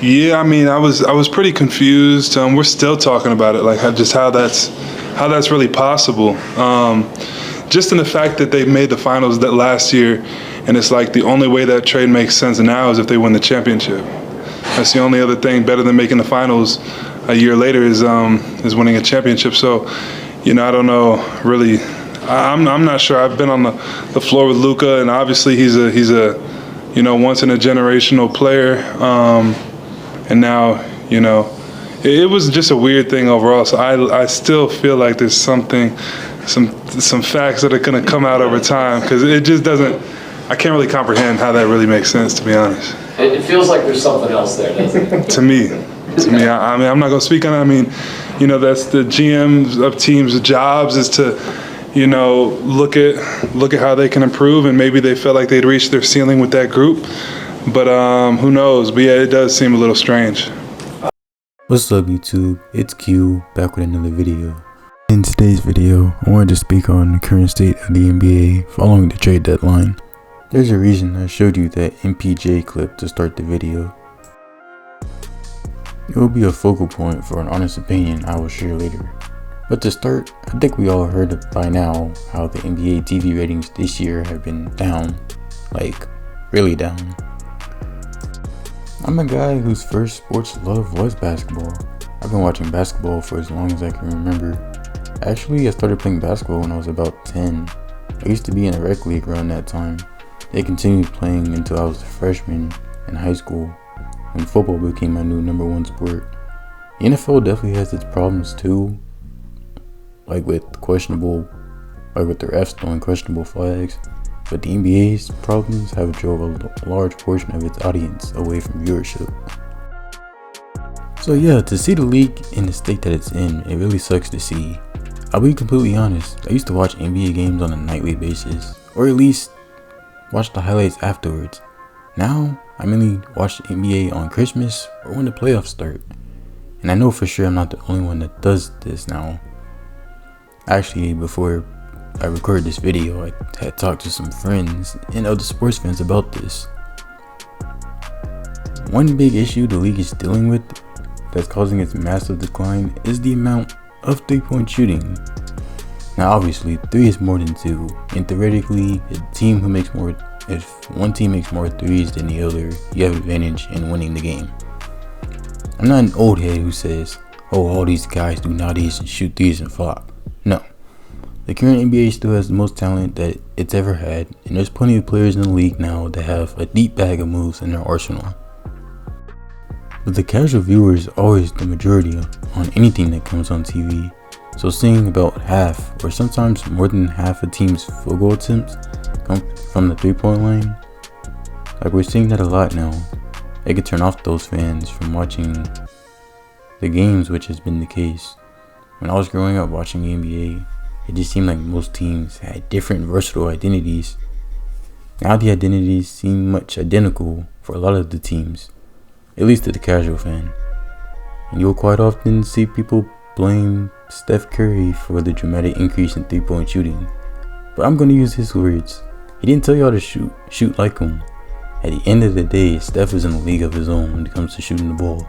Yeah, I mean, I was pretty confused. We're still talking about it, like how that's really possible. Just in the fact that they made the finals that last year, and it's like the only way that trade makes sense now is if they win the championship. That's the only other thing better than making the finals a year later is winning a championship. So, I don't know really. I'm not sure. I've been on the floor with Luka, and obviously he's a once in a generational player. And now, it was just a weird thing overall. So I still feel like there's some facts that are going to come out over time, because it just doesn't. I can't really comprehend how that really makes sense, to be honest. It feels like there's something else there, doesn't it? To me, I mean, I'm not going to speak on it. I mean, that's the GMs of teams' jobs is to, look at how they can improve, and maybe they felt like they'd reached their ceiling with that group. But who knows? But yeah, it does seem a little strange. What's up, YouTube? It's Q, back with another video. In today's video, I wanted to speak on the current state of the NBA following the trade deadline. There's a reason I showed you that MPJ clip to start the video. It will be a focal point for an honest opinion I will share later. But to start, I think we all heard by now how the NBA TV ratings this year have been down. Like, really down. I'm a guy whose first sports love was basketball. I've been watching basketball for as long as I can remember. Actually, I started playing basketball when I was about 10. I used to be in a rec league around that time. They continued playing until I was a freshman in high school, when football became my new number one sport. The NFL definitely has its problems too, like with the refs throwing questionable flags. But the NBA's problems have drove a large portion of its audience away from viewership. So yeah, to see the league in the state that it's in, it really sucks to see. I'll be completely honest, I used to watch NBA games on a nightly basis, or at least watch the highlights afterwards. Now, I mainly watch the NBA on Christmas or when the playoffs start. And I know for sure I'm not the only one that does this now. Actually, before I recorded this video, I had talked to some friends and other sports fans about this. One big issue the league is dealing with that's causing its massive decline is the amount of 3-point shooting. Now obviously 3 is more than 2, and theoretically if one team makes more 3s than the other, you have advantage in winning the game. I'm not an old head who says, oh, all these guys do nowadays and shoot 3s and flop. No. The current NBA still has the most talent that it's ever had, and there's plenty of players in the league now that have a deep bag of moves in their arsenal. But the casual viewer is always the majority on anything that comes on TV, so seeing about half or sometimes more than half a team's field goal attempts come from the 3-point line, like we're seeing that a lot now, it could turn off those fans from watching the games, which has been the case. When I was growing up watching the NBA, it just seemed like most teams had different versatile identities. Now the identities seem much identical for a lot of the teams, at least to the casual fan. And you'll quite often see people blame Steph Curry for the dramatic increase in 3-point shooting. But I'm going to use his words. He didn't tell y'all to shoot like him. At the end of the day, Steph is in a league of his own when it comes to shooting the ball.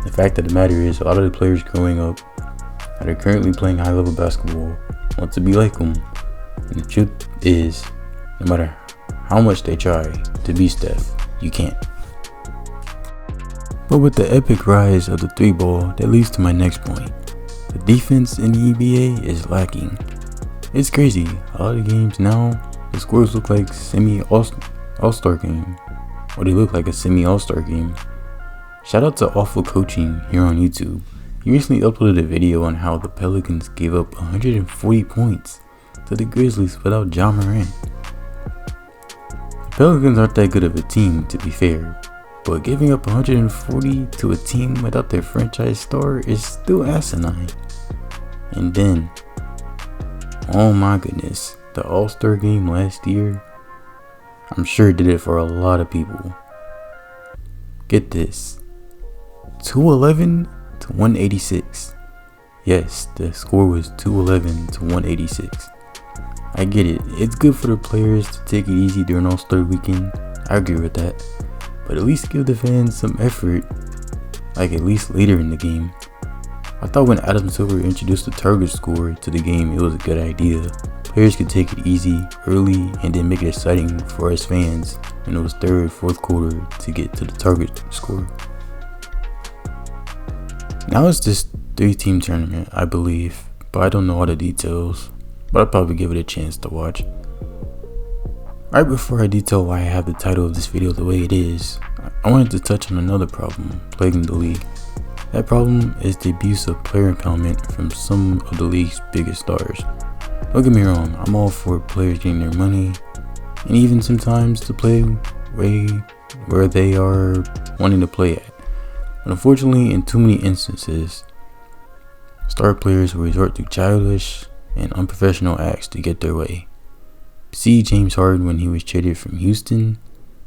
The fact of the matter is, a lot of the players growing up that are currently playing high level basketball want to be like him, and the truth is, no matter how much they try to be Steph, you can't. But with the epic rise of the 3-ball, that leads to my next point. The defense in the NBA is lacking. It's crazy, a lot of games now, the scores look like semi-all-star game, or they look like a semi-all-star game. Shout out to Awful Coaching here on YouTube. He recently uploaded a video on how the Pelicans gave up 140 points to the Grizzlies without Ja Morant. The Pelicans aren't that good of a team, to be fair, but giving up 140 to a team without their franchise star is still asinine. And then, oh my goodness, the All-Star game last year, I'm sure did it for a lot of people. Get this, 211 to 186. Yes, the score was 211 to 186. I get it, it's good for the players to take it easy during All-Star weekend, I agree with that, but at least give the fans some effort like at least later in the game. I thought when Adam Silver introduced the target score to the game, it was a good idea. Players could take it easy, early, and then make it exciting for us fans in those third, fourth quarter to get to the target score. Now it's this 3-team tournament, I believe, but I don't know all the details, but I'll probably give it a chance to watch. Right before I detail why I have the title of this video the way it is, I wanted to touch on another problem plaguing the league. That problem is the abuse of player empowerment from some of the league's biggest stars. Don't get me wrong, I'm all for players getting their money, and even sometimes to play where they are wanting to play at. But unfortunately, in too many instances, star players will resort to childish and unprofessional acts to get their way. See James Harden when he was traded from Houston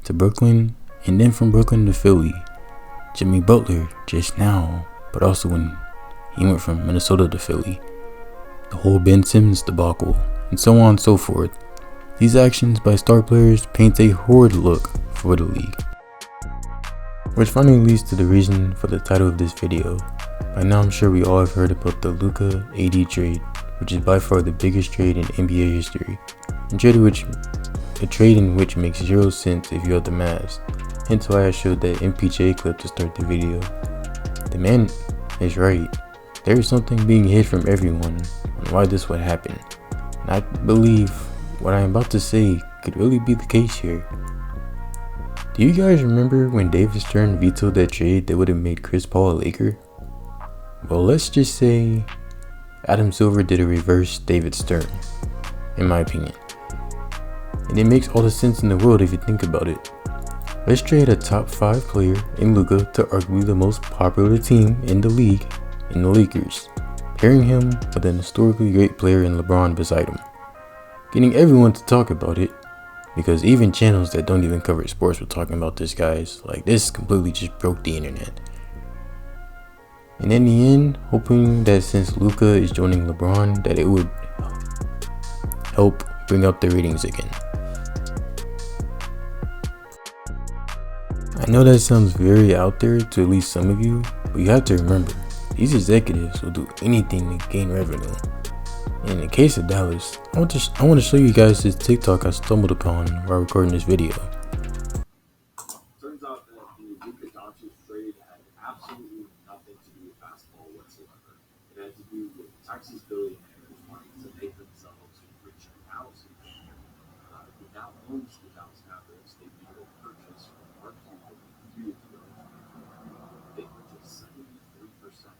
to Brooklyn, and then from Brooklyn to Philly. Jimmy Butler just now, but also when he went from Minnesota to Philly. The whole Ben Simmons debacle, and so on and so forth. These actions by star players paint a horrid look for the league. Which finally leads to the reason for the title of this video. By now I'm sure we all have heard about the Luka AD trade, which is by far the biggest trade in NBA history. A trade in which makes zero sense if you have the Mavs. Hence why I showed that MPJ clip to start the video. The man is right. There is something being hid from everyone on why this would happen. And I believe what I am about to say could really be the case here. Do you guys remember when David Stern vetoed that trade that would have made Chris Paul a Laker? Well, let's just say Adam Silver did a reverse David Stern, in my opinion. And it makes all the sense in the world if you think about it. Let's trade a top 5 player in Luka to arguably the most popular team in the league, in the Lakers, pairing him with an historically great player in LeBron beside him, getting everyone to talk about it, because even channels that don't even cover sports were talking about this, guys. Like, this completely just broke the internet. And in the end, hoping that since Luka is joining LeBron, that it would help bring up the ratings again. I know that sounds very out there to at least some of you, but you have to remember, these executives will do anything to gain revenue. In the case of Dallas, I want to show you guys this TikTok I stumbled upon while recording this video. Turns out that the Luka Doncic trade had absolutely nothing to do with basketball whatsoever. It had to do with Texas billionaires wanting to make themselves rich in housing. Who now owns the Dallas Mavericks. They made a purchase from Mark Cuban 2 years ago. They purchased 73%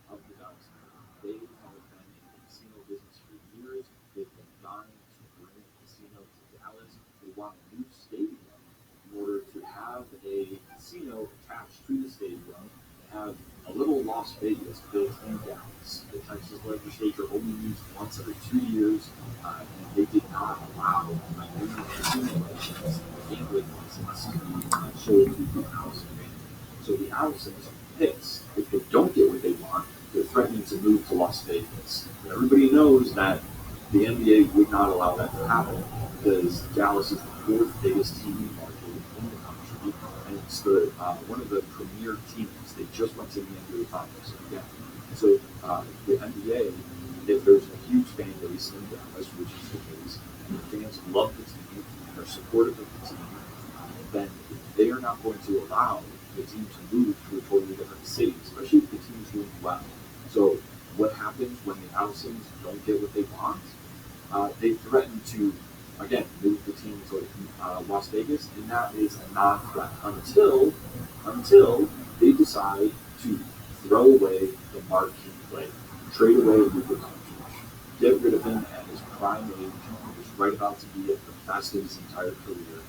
of the Dallas Mavericks. They have been in the casino business for years. They've been dying to bring a casino to Dallas. They want a new stadium in order to have a casino attached to the stadium and have a little Las Vegas built in Dallas. The Texas legislature only meets once every 2 years, and they did not allow a new casino license to begin with unless it be sold to the housing ban. So the Allisons are pissed. If they don't get what they want, they're threatening to move to Las Vegas. But everybody knows that the NBA would not allow that to happen because Dallas is the 4th biggest TV market in the country, and it's the one of the premier teams. They just went to the NBA Finals again. So the NBA, if there's a huge fan base in Dallas, which is the case, and the fans love the team and are supportive of the team, then they are not going to allow the team to move to a totally different city, especially if the team's doing well. So what happens when the Allisons don't get what they want? They threaten to, again, move the team to Las Vegas, and that is a non-threat until they decide to throw away the marquee player, trade away Luka Doncic, get rid of him at his prime age, when he's right about to be at the best of his entire career,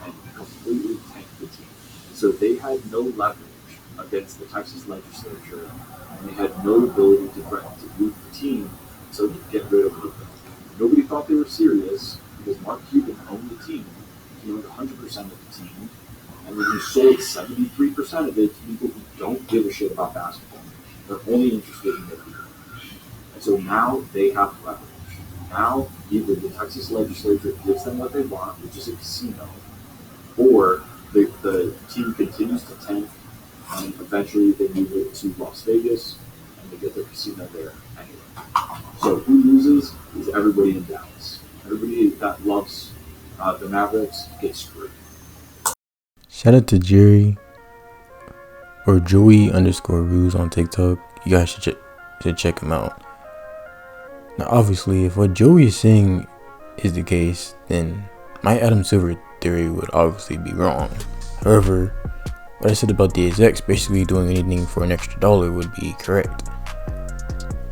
and completely tank the team. So they had no leverage against the Texas legislature, and they had no ability to threaten to move the team so they could get rid of Luka. Nobody thought they were serious because Mark Cuban owned the team. He owned 100% of the team, and then he sold 73% of it to people who don't give a shit about basketball. They're only interested in their career. And so now they have leverage. Now either the Texas legislature gives them what they want, which is a casino, or the team continues to tank and eventually they move it to Las Vegas and they get their casino there anyway. So who loses is everybody in Dallas. Everybody that loves the Mavericks gets screwed. Shout out to Jerry or Joey_Ruse on TikTok. You guys should check him out. Now, obviously, if what Joey is saying is the case, then my Adam Silver theory would obviously be wrong. However, what I said about the execs basically doing anything for an extra dollar would be correct.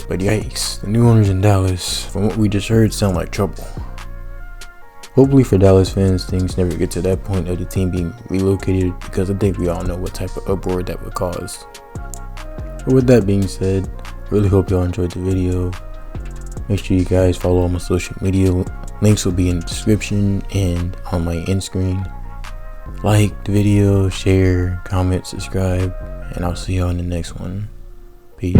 But yikes, the new owners in Dallas, from what we just heard, sound like trouble. Hopefully for Dallas fans, things never get to that point of the team being relocated, because I think we all know what type of uproar that would cause. But with that being said, I really hope y'all enjoyed the video. Make sure you guys follow all my social media. Links will be in the description and on my end screen. Like the video, share, comment, subscribe, and I'll see y'all in the next one. Peace.